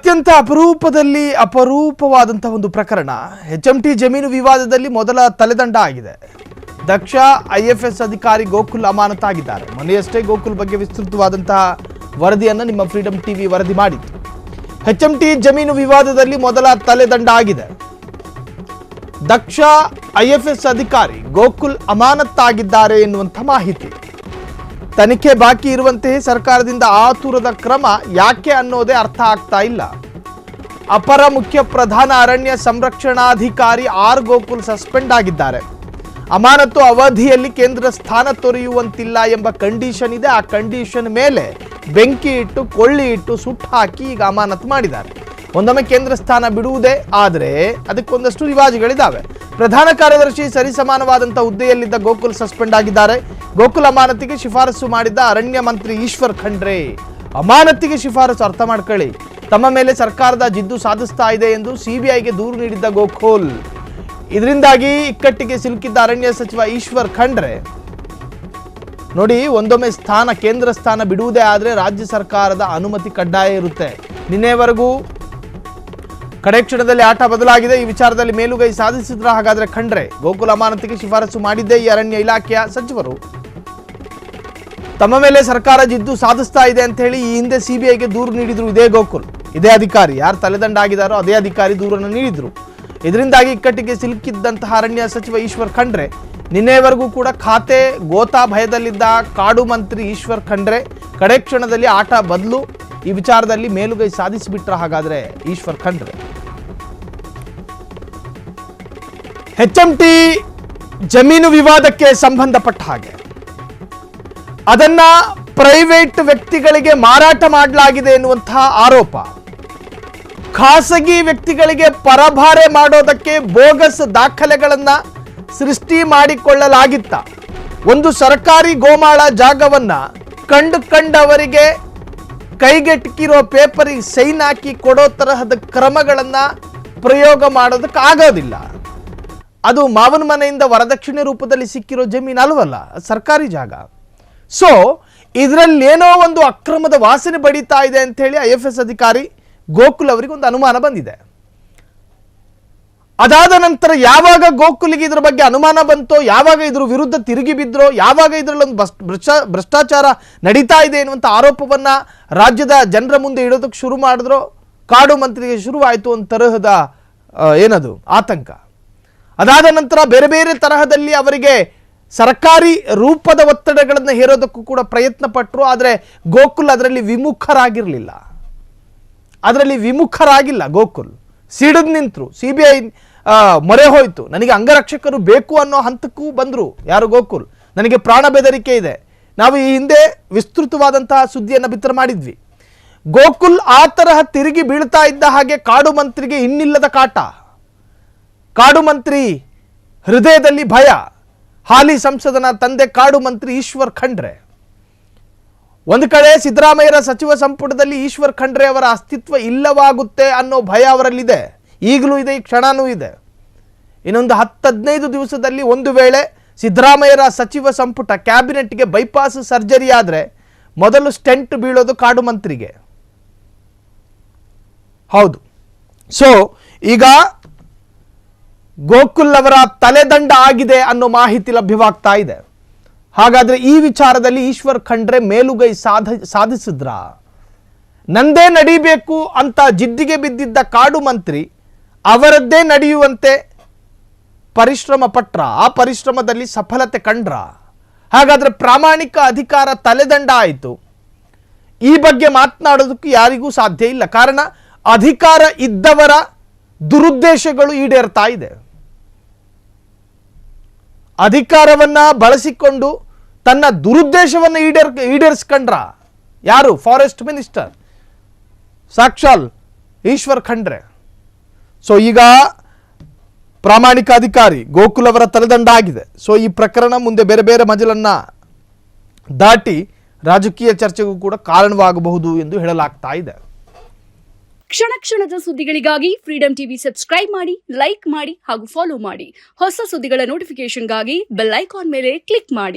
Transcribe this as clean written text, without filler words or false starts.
ಅತ್ಯಂತ ಅಪರೂಪವಾದಂತಹ ಒಂದು ಪ್ರಕರಣ HMT ಜಮೀನು ವಿವಾದದಲ್ಲಿ ಮೊದಲ ತಲೆದಂಡ ಆಗಿದೆ. ದಕ್ಷ IFS ಅಧಿಕಾರಿ ಗೋಕುಲ್ ಅಮಾನತಾಗಿದ್ದಾರೆ. ಮೊನ್ನೆಯಷ್ಟೇ ಗೋಕುಲ್ ಬಗ್ಗೆ ವಿಸ್ತೃತವಾದಂತಹ ವರದಿಯನ್ನು ನಿಮ್ಮ ಫ್ರೀಡಂ ಟಿವಿ ವರದಿ ಮಾಡಿತ್ತು. HMT ಜಮೀನು ವಿವಾದದಲ್ಲಿ ಮೊದಲ ತಲೆದಂಡ ಆಗಿದೆ. ದಕ್ಷ IFS ಅಧಿಕಾರಿ ಗೋಕುಲ್ ಅಮಾನತಾಗಿದ್ದಾರೆ ಎನ್ನುವಂಥ ಮಾಹಿತಿ. ತನಿಖೆ ಬಾಕಿ ಇರುವಂತೆಯೇ ಸರ್ಕಾರದಿಂದ ಆತುರದ ಕ್ರಮ ಯಾಕೆ ಅನ್ನೋದೇ ಅರ್ಥ ಆಗ್ತಾ ಇಲ್ಲ. ಅಪರ ಮುಖ್ಯ ಪ್ರಧಾನ ಅರಣ್ಯ ಸಂರಕ್ಷಣಾಧಿಕಾರಿ R ಗೋಕುಲ್ ಸಸ್ಪೆಂಡ್ ಆಗಿದ್ದಾರೆ. ಅಮಾನತು ಅವಧಿಯಲ್ಲಿ ಕೇಂದ್ರ ಸ್ಥಾನ ತೊರೆಯುವಂತಿಲ್ಲ ಎಂಬ ಕಂಡೀಷನ್ ಇದೆ. ಆ ಕಂಡೀಷನ್ ಮೇಲೆ ಬೆಂಕಿ ಇಟ್ಟು ಕೊಳ್ಳಿ ಇಟ್ಟು ಸುಟ್ಟು ಹಾಕಿ ಈಗ ಅಮಾನತು ಮಾಡಿದ್ದಾರೆ. ಒಂದೊಮ್ಮೆ ಕೇಂದ್ರ ಸ್ಥಾನ ಬಿಡುವುದೇ ಆದರೆ ಅದಕ್ಕೊಂದಷ್ಟು ರಿವಾಜುಗಳಿದ್ದಾವೆ. ಪ್ರಧಾನ ಕಾರ್ಯದರ್ಶಿ ಸರಿಸಮಾನವಾದಂಥ ಹುದ್ದೆಯಲ್ಲಿದ್ದ ಗೋಕುಲ್ ಸಸ್ಪೆಂಡ್ ಆಗಿದ್ದಾರೆ. ಗೋಕುಲ್ ಅಮಾನತಿಗೆ ಶಿಫಾರಸು ಮಾಡಿದ್ದ ಅರಣ್ಯ ಮಂತ್ರಿ ಈಶ್ವರ್ ಖಂಡ್ರೆ ಅಮಾನತಿಗೆ ಶಿಫಾರಸು, ಅರ್ಥ ಮಾಡ್ಕೊಳ್ಳಿ, ತಮ್ಮ ಮೇಲೆ ಸರ್ಕಾರದ ಜಿದ್ದು ಸಾಧಿಸ್ತಾ ಇದೆ ಎಂದು CBIಗೆ ದೂರು ನೀಡಿದ್ದ ಗೋಕುಲ್. ಇದರಿಂದಾಗಿ ಇಕ್ಕಟ್ಟಿಗೆ ಸಿಲುಕಿದ್ದ ಅರಣ್ಯ ಸಚಿವ ಈಶ್ವರ್ ಖಂಡ್ರೆ ನೋಡಿ, ಒಂದೊಮ್ಮೆ ಕೇಂದ್ರ ಸ್ಥಾನ ಬಿಡುವುದೇ ಆದರೆ ರಾಜ್ಯ ಸರ್ಕಾರದ ಅನುಮತಿ ಕಡ್ಡಾಯ ಇರುತ್ತೆ. ನಿನ್ನೆವರೆಗೂ ಕಡೆ ಕ್ಷಣದಲ್ಲಿ ಆಟ ಬದಲಾಗಿದೆ. ಈ ವಿಚಾರದಲ್ಲಿ ಮೇಲುಗೈ ಸಾಧಿಸಿದ್ರ ಹಾಗಾದ್ರೆ ಖಂಡ್ರೆ? ಗೋಕುಲ್ ಅಮಾನತಿಗೆ ಶಿಫಾರಸು ಮಾಡಿದ್ದೇ ಈ ಅರಣ್ಯ ಇಲಾಖೆಯ ಸಚಿವರು. ತಮ್ಮ ಮೇಲೆ ಸರ್ಕಾರ ಜಿದ್ದು ಸಾಧಿಸ್ತಾ ಇದೆ ಅಂತ ಹೇಳಿ ಈ ಹಿಂದೆ CBIಗೆ ದೂರು ನೀಡಿದ್ರು ಇದೇ ಗೋಕುಲ್, ಇದೇ ಅಧಿಕಾರಿ. ಯಾರು ತಲೆದಂಡ ಆಗಿದ್ದಾರೋ ಅದೇ ಅಧಿಕಾರಿ ದೂರನ್ನು ನೀಡಿದ್ರು. ಇದರಿಂದಾಗಿ ಇಕ್ಕಟ್ಟಿಗೆ ಸಿಲುಕಿದ್ದಂತಹ ಅರಣ್ಯ ಸಚಿವ ಈಶ್ವರ್ ಖಂಡ್ರೆ ನಿನ್ನೆವರೆಗೂ ಕೂಡ ಖಾತೆ ಗೋತಾ ಭಯದಲ್ಲಿದ್ದ ಕಾಡು ಮಂತ್ರಿ ಈಶ್ವರ್ ಖಂಡ್ರೆ ಕಡೆ ಕ್ಷಣದಲ್ಲಿ ಆಟ ಬದಲು ಈ ವಿಚಾರದಲ್ಲಿ ಮೇಲುಗೈ ಸಾಧಿಸಿಬಿಟ್ರ ಹಾಗಾದ್ರೆ ಈಶ್ವರ್ ಖಂಡ್ರೆ? HMT ಜಮೀನು ವಿವಾದಕ್ಕೆ ಸಂಬಂಧಪಟ್ಟ ಹಾಗೆ ಅದನ್ನ ಪ್ರೈವೇಟ್ ವ್ಯಕ್ತಿಗಳಿಗೆ ಮಾರಾಟ ಮಾಡಲಾಗಿದೆ ಎನ್ನುವಂತಹ ಆರೋಪ, ಖಾಸಗಿ ವ್ಯಕ್ತಿಗಳಿಗೆ ಪರಭಾರೆ ಮಾಡೋದಕ್ಕೆ ಬೋಗಸ್ ದಾಖಲೆಗಳನ್ನ ಸೃಷ್ಟಿ ಮಾಡಿಕೊಳ್ಳಲಾಗಿತ್ತ. ಒಂದು ಸರ್ಕಾರಿ ಗೋಮಾಳ ಜಾಗವನ್ನ ಕಂಡವರಿಗೆ ಕೈಗೆಟಕಿರೋ ಪೇಪರಿಗೆ ಸೈನ್ ಹಾಕಿ ಕೊಡೋ ತರಹದ ಕ್ರಮಗಳನ್ನ ಪ್ರಯೋಗ ಮಾಡೋದಕ್ಕೆ ಆಗೋದಿಲ್ಲ. ಅದು ಮಾವನ ಮನೆಯಿಂದ ವರದಕ್ಷಿಣೆ ರೂಪದಲ್ಲಿ ಸಿಕ್ಕಿರೋ ಜಮೀನು ಅಲ್ವಲ್ಲ, ಸರ್ಕಾರಿ ಜಾಗ. ಸೊ ಇದರಲ್ಲಿ ಏನೋ ಒಂದು ಅಕ್ರಮದ ವಾಸನೆ ಬಡಿತಾ ಇದೆ ಅಂತ ಹೇಳಿ IFS ಅಧಿಕಾರಿ ಗೋಕುಲ್ ಅವರಿಗೆ ಒಂದು ಅನುಮಾನ ಬಂದಿದೆ. ಅದಾದ ನಂತರ ಯಾವಾಗ ಗೋಕುಲಿಗೆ ಇದರ ಬಗ್ಗೆ ಅನುಮಾನ ಬಂತೋ, ಯಾವಾಗ ಇದ್ರ ವಿರುದ್ಧ ತಿರುಗಿ ಬಿದ್ರೋ, ಯಾವಾಗ ಇದರಲ್ಲಿ ಒಂದು ಭ್ರಷ್ಟಾಚಾರ ನಡೀತಾ ಇದೆ ಎನ್ನುವಂಥ ಆರೋಪವನ್ನ ರಾಜ್ಯದ ಜನರ ಮುಂದೆ ಇಡೋದಕ್ಕೆ ಶುರು ಮಾಡಿದ್ರೋ, ಕಾಡು ಮಂತ್ರಿಗೆ ಶುರುವಾಯಿತು ಒಂದು ತರಹದ ಏನದು ಆತಂಕ. ಅದಾದ ನಂತರ ಬೇರೆ ಬೇರೆ ತರಹದಲ್ಲಿ ಅವರಿಗೆ ಸರ್ಕಾರಿ ರೂಪದ ಒತ್ತಡಗಳನ್ನು ಹೇರೋದಕ್ಕೂ ಕೂಡ ಪ್ರಯತ್ನ ಪಟ್ಟರು. ಆದರೆ ಗೋಕುಲ್ ಅದರಲ್ಲಿ ವಿಮುಖರಾಗಿಲ್ಲ. ಗೋಕುಲ್ ಸಿಡಿದು ನಿಂತರು. CBI ಮೊರೆ ಹೋಯ್ತು. ನನಗೆ ಅಂಗರಕ್ಷಕರು ಬೇಕು ಅನ್ನೋ ಹಂತಕ್ಕೂ ಬಂದರು ಯಾರು? ಗೋಕುಲ್. ನನಗೆ ಪ್ರಾಣ ಬೆದರಿಕೆ ಇದೆ. ನಾವು ಈ ಹಿಂದೆ ವಿಸ್ತೃತವಾದಂತಹ ಸುದ್ದಿಯನ್ನು ಬಿತ್ತರ ಮಾಡಿದ್ವಿ. ಗೋಕುಲ್ ಆ ತರಹ ತಿರುಗಿ ಬೀಳ್ತಾ ಇದ್ದ ಹಾಗೆ ಕಾಡು ಮಂತ್ರಿಗೆ ಇನ್ನಿಲ್ಲದ ಕಾಟ, ಕಾಡು ಮಂತ್ರಿ ಹೃದಯದಲ್ಲಿ ಭಯ. ಹಾಲಿ ಸಂಸದನ ತಂದೆ ಕಾಡು ಮಂತ್ರಿ ಈಶ್ವರ್ ಖಂಡ್ರೆ. ಒಂದು ಕಡೆ ಸಿದ್ದರಾಮಯ್ಯರ ಸಚಿವ ಸಂಪುಟದಲ್ಲಿ ಈಶ್ವರ್ ಖಂಡ್ರೆ ಅವರ ಅಸ್ತಿತ್ವ ಇಲ್ಲವಾಗುತ್ತೆ ಅನ್ನೋ ಭಯ ಅವರಲ್ಲಿದೆ, ಈಗಲೂ ಇದೆ, ಈ ಕ್ಷಣನೂ ಇದೆ. ಇನ್ನೊಂದು 10-15 ದಿವಸದಲ್ಲಿ ಒಂದು ವೇಳೆ ಸಿದ್ದರಾಮಯ್ಯರ ಸಚಿವ ಸಂಪುಟ ಕ್ಯಾಬಿನೆಟ್ಗೆ ಬೈಪಾಸ್ ಸರ್ಜರಿ ಆದರೆ ಮೊದಲು ಸ್ಟೆಂಟ್ ಬೀಳೋದು ಕಾಡು ಮಂತ್ರಿಗೆ. ಹೌದು. ಸೊ ಈಗ ಗೋಕುಲ್ ಅವರ ತಲೆದಂಡ ಆಗಿದೆ ಅನ್ನೋ ಮಾಹಿತಿ ಲಭ್ಯವಾಗ್ತಾ ಇದೆ. ಹಾಗಾದ್ರೆ ಈ ವಿಚಾರದಲ್ಲಿ ಈಶ್ವರ್ ಖಂಡ್ರೆ ಮೇಲುಗೈ ಸಾಧಿಸಿದ್ರ? ನಂದೇ ನಡೀಬೇಕು ಅಂತ ಜಿದ್ದಿಗೆ ಬಿದ್ದಿದ್ದ ಕಾಡು ಮಂತ್ರಿ ಅವರದ್ದೇ ನಡೆಯುವಂತೆ ಪರಿಶ್ರಮ ಪಟ್ರ, ಆ ಪರಿಶ್ರಮದಲ್ಲಿ ಸಫಲತೆ ಕಂಡ್ರ? ಹಾಗಾದ್ರೆ ಪ್ರಾಮಾಣಿಕ ಅಧಿಕಾರ ತಲೆದಂಡ ಆಯಿತು. ಈ ಬಗ್ಗೆ ಮಾತನಾಡೋದಕ್ಕೂ ಯಾರಿಗೂ ಸಾಧ್ಯ ಇಲ್ಲ. ಕಾರಣ ಅಧಿಕಾರ ಇದ್ದವರ ದುರುದ್ದೇಶಗಳು ಈಡೇರ್ತಾ ಇದೆ. ಅಧಿಕಾರವನ್ನ ಬಳಸಿಕೊಂಡು ತನ್ನ ದುರುದ್ದೇಶವನ್ನು ಈಡೇರಿಸ್ಕೊಂಡ್ರ ಯಾರು? ಫಾರೆಸ್ಟ್ ಮಿನಿಸ್ಟರ್ ಸಾಕ್ಷಾಲ್ ಈಶ್ವರ್ ಖಂಡ್ರೆ. ಸೊ ಈಗ ಪ್ರಾಮಾಣಿಕ ಅಧಿಕಾರಿ ಗೋಕುಲ್ ಅವರ ತಲೆದಂಡ ಆಗಿದೆ. ಸೊ ಈ ಪ್ರಕರಣ ಮುಂದೆ ಬೇರೆ ಬೇರೆ ಮಜಲನ್ನ ದಾಟಿ ರಾಜಕೀಯ ಚರ್ಚೆಗೂ ಕೂಡ ಕಾರಣವಾಗಬಹುದು ಎಂದು ಹೇಳಲಾಗ್ತಾ ಇದೆ. ಕ್ಷಣ ಕ್ಷಣದ ಸುದ್ದಿಗಳಿಗಾಗಿ ಫ್ರೀಡಂ ಟಿವಿ ಸಬ್ಸ್ಕ್ರೈಬ್ ಮಾಡಿ, ಲೈಕ್ ಮಾಡಿ ಹಾಗೂ ಫಾಲೋ ಮಾಡಿ. ಹೊಸ ಸುದ್ದಿಗಳ ನೋಟಿಫಿಕೇಶನ್ಗಾಗಿ ಬೆಲ್ ಐಕಾನ್ ಮೇಲೆ ಕ್ಲಿಕ್ ಮಾಡಿ.